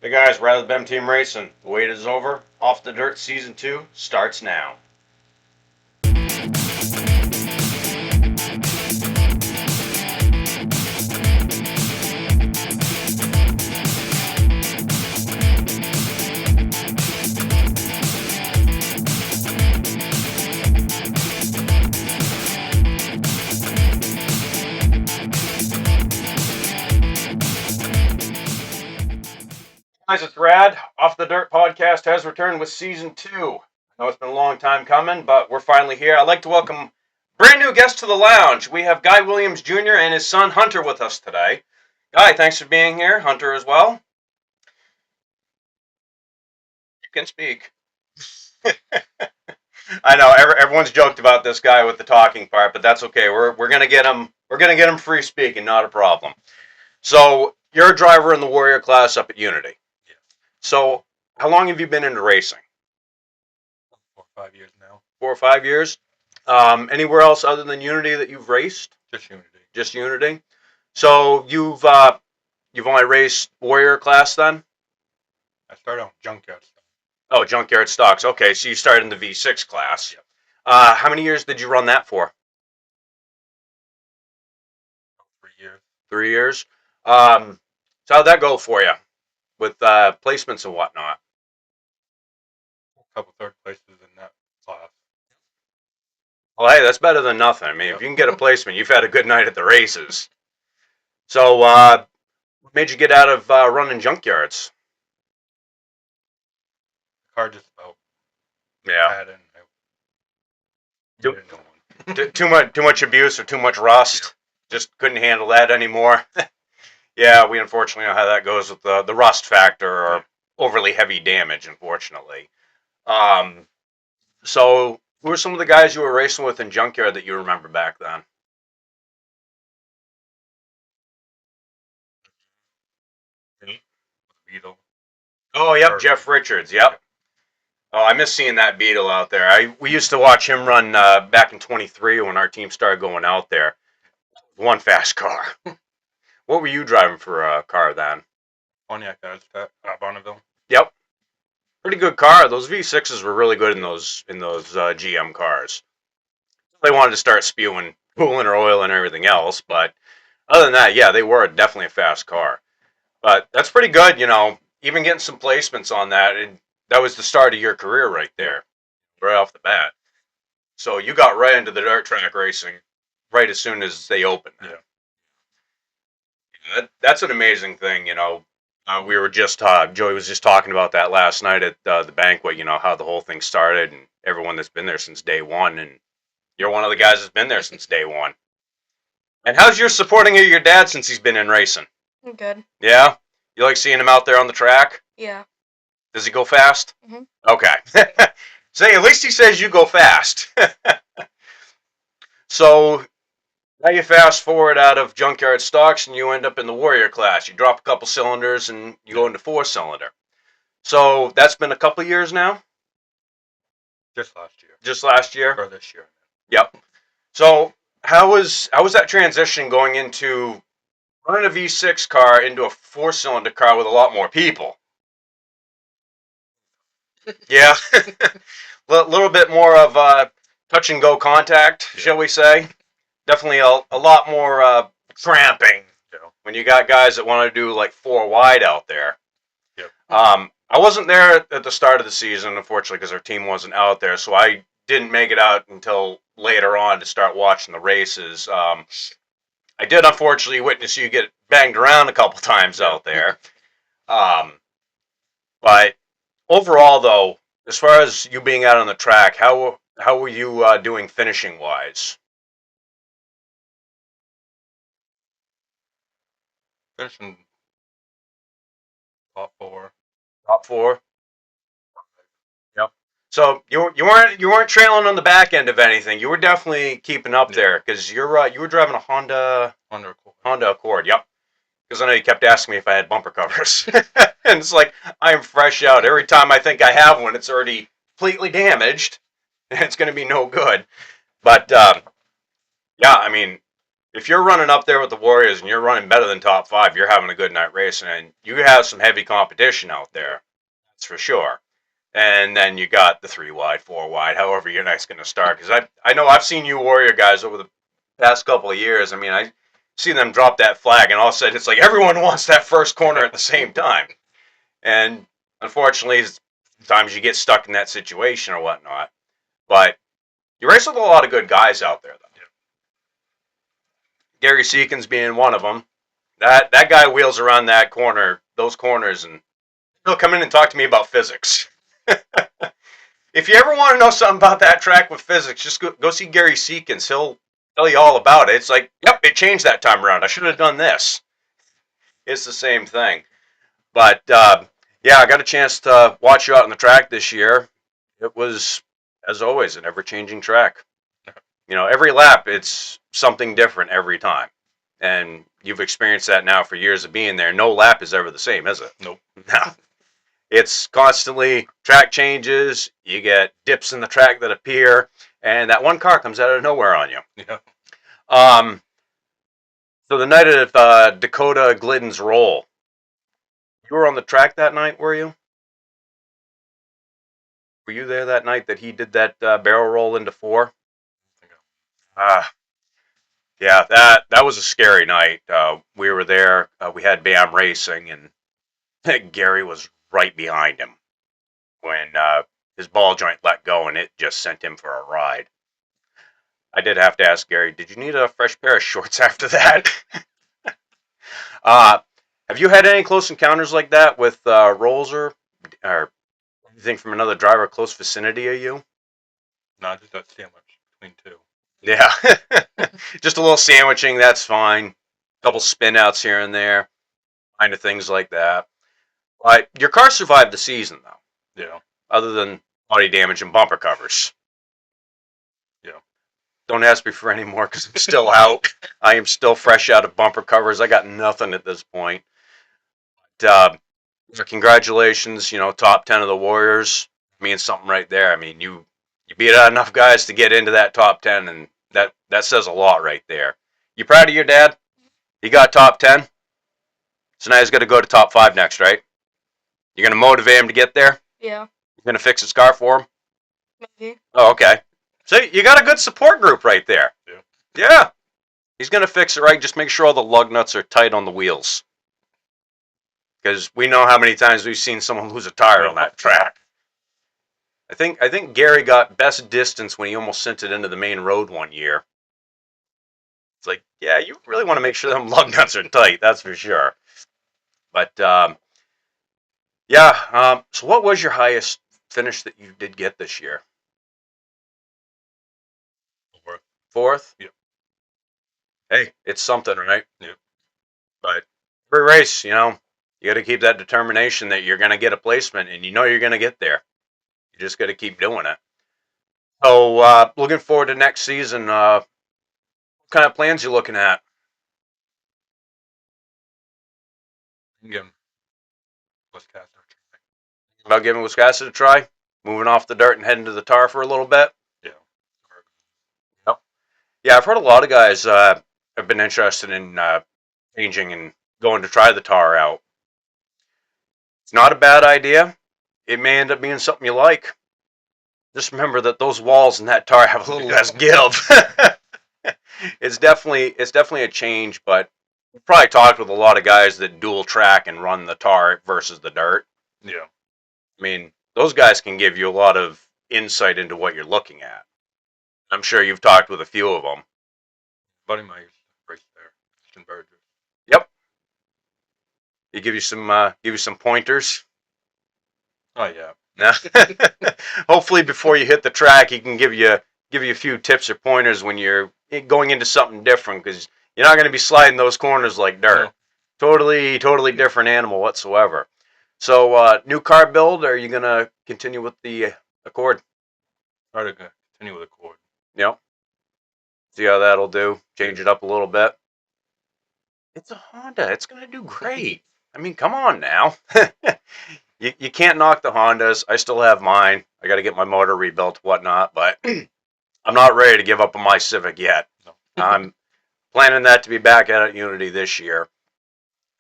Hey guys, Rather Bem Team Racing. The wait is over. Off the Dirt Season 2 starts now. Guys, it's Rad. Off the Dirt podcast has returned with Season 2. I know it's been a long time coming, but we're finally here. I'd like to welcome a brand new guest to the lounge. We have Guy Williams Jr. and his son Hunter with us today. Guy, thanks for being here. Hunter as well. You can speak. I know everyone's joked about this guy with the talking part, but that's okay. We're gonna get him. We're gonna get him free speaking, not a problem. So you're a driver in the Warrior class up at Unity. Yeah. So how long have you been into racing? 4 or 5 years now. 4 or 5 years. Anywhere else other than Unity that you've raced? Just Unity. Just Unity. So you've only raced Warrior class then? I started on junkyard stuff. Oh, junkyard stocks. Okay, so you started in the V6 class. Yeah. How many years did you run that for? 3 years. 3 years. So how'd that go for you with placements and whatnot? A couple third places in that class. Well, hey, that's better than nothing. I mean, if you can get a placement, you've had a good night at the races. So, what made you get out of running junkyards? The car just about Yeah, had it. Too- Needed no one. too much abuse or too much rust. Just couldn't handle that anymore. Yeah, we unfortunately know how that goes with the rust factor or overly heavy damage, unfortunately. So who were some of the guys you were racing with in junkyard that you remember back then? Beetle. Oh, yep, Or- Jeff Richards. Yep. Oh, I miss seeing that Beetle out there. We used to watch him run back in 23 when our team started going out there. One fast car. What were you driving for a car then? Pontiac Aztec, Bonneville. Yep. Pretty good car. Those V6s were really good in those GM cars. They wanted to start spewing coolant or oil and everything else, but other than that, yeah, they were definitely a fast car. But that's pretty good, even getting some placements on that, and that was the start of your career right there, right off the bat. So you got right into the dirt track racing right as soon as they opened. Yeah. That's an amazing thing, we were just Joey was just talking about that last night at the banquet. How the whole thing started and everyone that's been there since day one, and you're one of the guys that's been there since day one. And how's your supporting of your dad since he's been in racing? Good. Yeah, you like seeing him out there on the track? Yeah. Does he go fast? Mhm. Okay. Say, at least he says you go fast. So now you fast forward out of junkyard stocks and you end up in the Warrior class. You drop a couple cylinders and you go into 4-cylinder. So that's been a couple years now? Just last year. Just last year? Or this year. Yep. So how was that transition going into running a V6 car into a 4-cylinder car with a lot more people? Yeah. A little bit more of touch and go contact, shall we say? Definitely a lot more cramping when you got guys that want to do like 4 wide out there. Yep. I wasn't there at the start of the season, unfortunately, because our team wasn't out there, so I didn't make it out until later on to start watching the races. I did unfortunately witness you get banged around a couple times out there. But overall, though, as far as you being out on the track, how were you doing finishing wise? Finishing top 4. Top 4. Yep. So you weren't trailing on the back end of anything. You were definitely keeping up there because you were driving a Honda Accord. Yep. Because I know you kept asking me if I had bumper covers, and it's like I'm fresh out. Every time I think I have one, it's already completely damaged, and it's going to be no good. But yeah, I mean, if you're running up there with the Warriors and you're running better than top 5, you're having a good night racing, and you have some heavy competition out there. That's for sure. And then you got the 3 wide, 4 wide, however your night's going to start. Because I know I've seen you Warrior guys over the past couple of years. I mean, I see them drop that flag, and all of a sudden it's like everyone wants that first corner at the same time. And unfortunately, sometimes you get stuck in that situation or whatnot. But you race with a lot of good guys out there, though. Gary Seekins being one of them. That guy wheels around those corners, and he'll come in and talk to me about physics. If you ever want to know something about that track with physics, just go see Gary Seekins. He'll tell you all about it. It's like, yep, it changed that time around. I should have done this. It's the same thing. But yeah, I got a chance to watch you out on the track this year. It was, as always, an ever-changing track. You know, every lap, it's something different every time. And you've experienced that now for years of being there. No lap is ever the same, is it? Nope. No. It's constantly track changes. You get dips in the track that appear, and that one car comes out of nowhere on you. Yeah. So the night of Dakota Glidden's roll, you were on the track that night, were you? Were you there that night that he did that barrel roll into 4? Yeah, that was a scary night. We were there. We had BAM racing, and Gary was right behind him when his ball joint let go, and it just sent him for a ride. I did have to ask Gary, did you need a fresh pair of shorts after that? Have you had any close encounters like that with rolls or anything from another driver close vicinity of you? No, just that sandwich between 2. Yeah. Just a little sandwiching, that's fine. Couple spin outs here and there. Kind of things like that. But your car survived the season, though. Yeah. Other than body damage and bumper covers. Yeah. Don't ask me for any more because I'm still out. I am still fresh out of bumper covers. I got nothing at this point. But, congratulations, top 10 of the Warriors means something right there. I mean, you beat out enough guys to get into that top 10, and that says a lot right there. You proud of your dad? He got top 10? So now he's got to go to top 5 next, right? You're going to motivate him to get there? Yeah, You're going to fix his car for him? maybe. Oh, okay. So you got a good support group right there. Yeah. Yeah. He's going to fix it right. Just make sure all the lug nuts are tight on the wheels. Because we know how many times we've seen someone lose a tire on that track. I think Gary got best distance when he almost sent it into the main road one year. It's like, yeah, you really want to make sure them lug nuts are tight, that's for sure. But, yeah, so what was your highest finish that you did get this year? 4. 4th? Yep. Hey, it's something, right? Yep. But every race, you got to keep that determination that you're going to get a placement, and you're going to get there. You just got to keep doing it. So, looking forward to next season. What kind of plans you looking at? Again, Wisconsin. About giving Wisconsin a try? Moving off the dirt and heading to the tar for a little bit? Yeah. Yep. Yeah, I've heard a lot of guys have been interested in changing and going to try the tar out. It's not a bad idea. It may end up being something you like. Just remember that those walls in that tar have a little less give. It's definitely a change, but we've probably talked with a lot of guys that dual track and run the tar versus the dirt. Yeah. I mean, those guys can give you a lot of insight into what you're looking at. I'm sure you've talked with a few of them. Buddy of mine used to race there. Convergers. Yep. He give you some pointers. Oh yeah. Now, hopefully before you hit the track, he can give you a few tips or pointers when you're going into something different, because you're not going to be sliding those corners like dirt. No. Totally different animal whatsoever. So, new car build, or are you going to continue with the Accord? Try to continue with Accord. Yep. See how that'll do. Change it up a little bit. It's a Honda. It's going to do great. I mean, come on now. You can't knock the Hondas. I still have mine. I got to get my motor rebuilt, whatnot, but I'm not ready to give up on my Civic yet. No. I'm planning that to be back at Unity this year,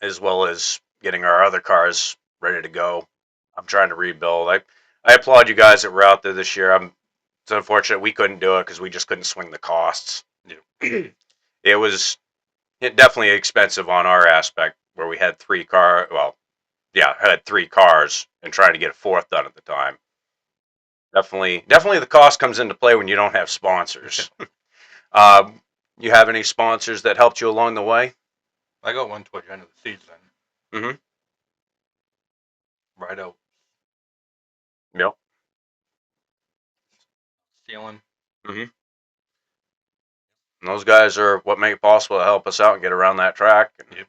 as well as getting our other cars ready to go. I'm trying to rebuild. I applaud you guys that were out there this year. It's unfortunate we couldn't do it because we just couldn't swing the costs. It was definitely expensive on our aspect where we had had 3 cars and trying to get a fourth done at the time. Definitely the cost comes into play when you don't have sponsors. You have any sponsors that helped you along the way? I got one towards the end of the season. Mm-hmm. Right out. Yep. Stealing. Mm-hmm. And those guys are what make it possible to help us out and get around that track. Yep.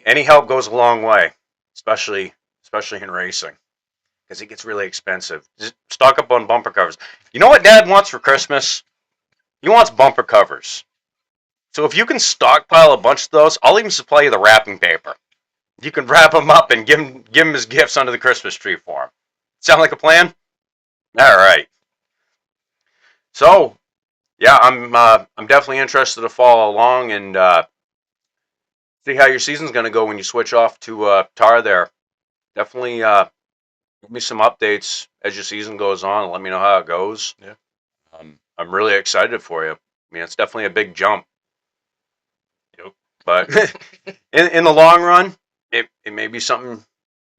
Any help goes a long way, especially in racing, because it gets really expensive. Just stock up on bumper covers. You know what Dad wants for Christmas? He wants bumper covers. So if you can stockpile a bunch of those, I'll even supply you the wrapping paper. You can wrap them up and give him his gifts under the Christmas tree for him. Sound like a plan? All right. So yeah, I'm definitely interested to follow along and see how your season's going to go when you switch off to tar there. Definitely give me some updates as your season goes on and let me know how it goes. Yeah. I'm really excited for you. I mean, it's definitely a big jump. Yep. But in the long run, it may be something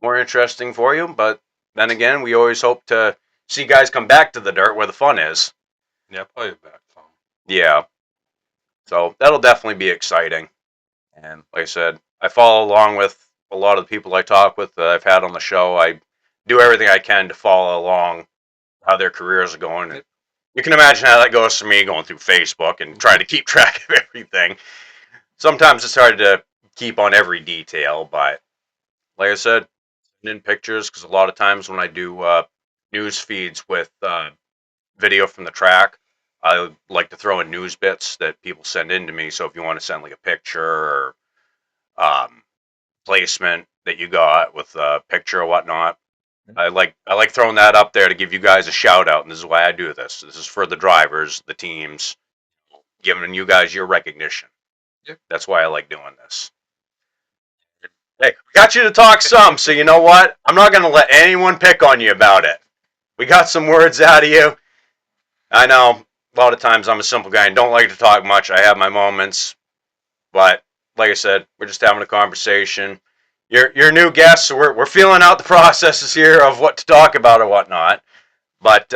more interesting for you. But then again, we always hope to see guys come back to the dirt where the fun is. Yeah, probably back some. Yeah. So that'll definitely be exciting. And like I said, I follow along with a lot of the people I talk with that I've had on the show. I do everything I can to follow along how their careers are going. And you can imagine how that goes for me going through Facebook and trying to keep track of everything. Sometimes it's hard to keep on every detail, but like I said, in pictures because a lot of times when I do news feeds with video from the track, I like to throw in news bits that people send in to me. So if you want to send like a picture or um, placement that you got with a picture or whatnot, I like throwing that up there to give you guys a shout out. And this is why I do this. This is for the drivers, the teams, giving you guys your recognition. Yep. That's why I like doing this. Hey, we got you to talk some, so you know what? I'm not going to let anyone pick on you about it. We got some words out of you. I know a lot of times I'm a simple guy and don't like to talk much. I have my moments, but like I said, we're just having a conversation. You're a new guest, so we're feeling out the processes here of what to talk about or whatnot. But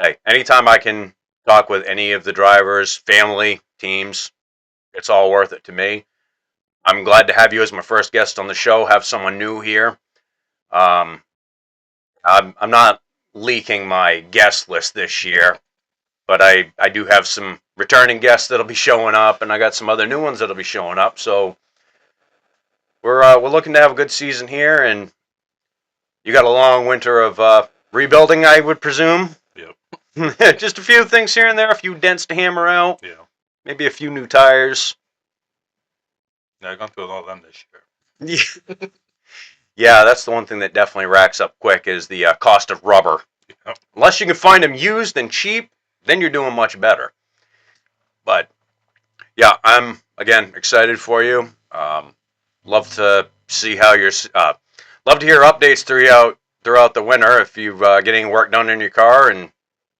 hey, anytime I can talk with any of the drivers, family, teams, it's all worth it to me. I'm glad to have you as my first guest on the show. Have someone new here. Um, I'm not leaking my guest list this year, but I do have some returning guests that'll be showing up, and I got some other new ones that'll be showing up. So we're looking to have a good season here, and you got a long winter of rebuilding, I would presume. Yep. Just a few things here and there, a few dents to hammer out, Yeah. maybe a few new tires. Yeah, I've gone through all of them this year. Yeah, that's the one thing that definitely racks up quick is the cost of rubber. Yep. Unless you can find them used and cheap, then you're doing much better. But yeah, I'm again excited for you. Love to see how you're. Love to hear updates throughout the winter if you've getting work done in your car, and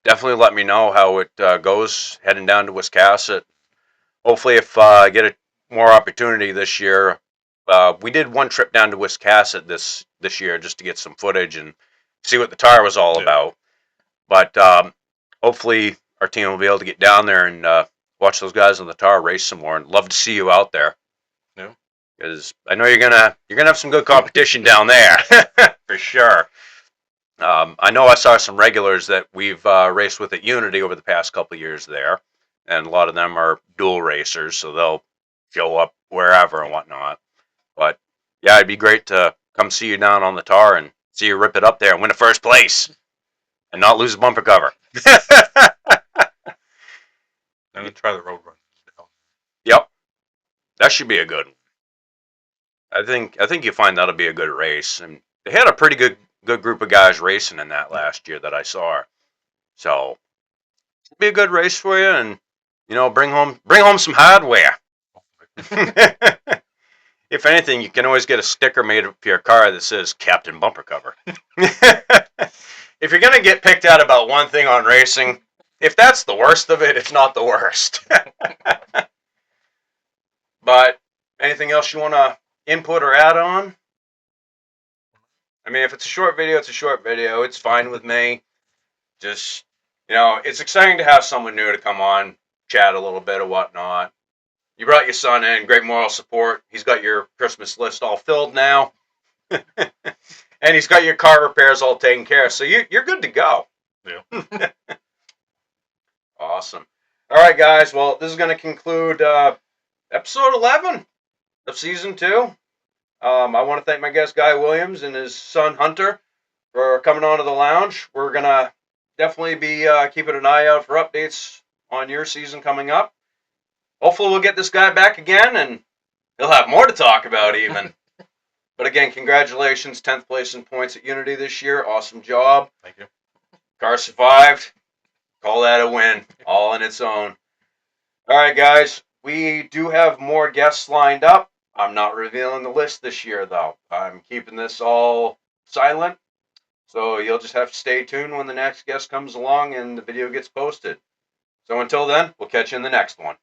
definitely let me know how it goes heading down to Wiscasset. Hopefully, if I get a more opportunity this year, we did one trip down to Wiscasset this year just to get some footage and see what the tire was all about. But hopefully, our team will be able to get down there and watch those guys on the tar race some more. And love to see you out there. Yeah. Because I know you're gonna have some good competition down there for sure. I know I saw some regulars that we've raced with at Unity over the past couple of years there, and a lot of them are dual racers, so they'll show up wherever and whatnot. But yeah, it'd be great to come see you down on the tar and see you rip it up there and win the first place and not lose a bumper cover. I'm gonna try the road run. Yep, that should be a good one. I think you'll find that'll be a good race, and they had a pretty good group of guys racing in that last year that I saw. So it'll be a good race for you, and bring home some hardware. Hopefully. If anything, you can always get a sticker made for your car that says Captain Bumper Cover. If you're going to get picked out about one thing on racing, if that's the worst of it, it's not the worst. But anything else you want to input or add on? I mean, if it's a short video, it's a short video. It's fine with me. Just, it's exciting to have someone new to come on, chat a little bit or whatnot. You brought your son in, great moral support. He's got your Christmas list all filled now. And he's got your car repairs all taken care of. So you're good to go. Yeah. Awesome. All right, guys. Well, this is going to conclude episode 11 of season 2. I want to thank my guest, Guy Williams, and his son, Hunter, for coming on to the lounge. We're going to definitely be keeping an eye out for updates on your season coming up. Hopefully we'll get this guy back again, and he'll have more to talk about even. But again, congratulations. 10th place in points at Unity this year. Awesome job. Thank you. Car survived. Call that a win, all in its own. All right, guys. We do have more guests lined up. I'm not revealing the list this year, though. I'm keeping this all silent. So you'll just have to stay tuned when the next guest comes along and the video gets posted. So until then, we'll catch you in the next one.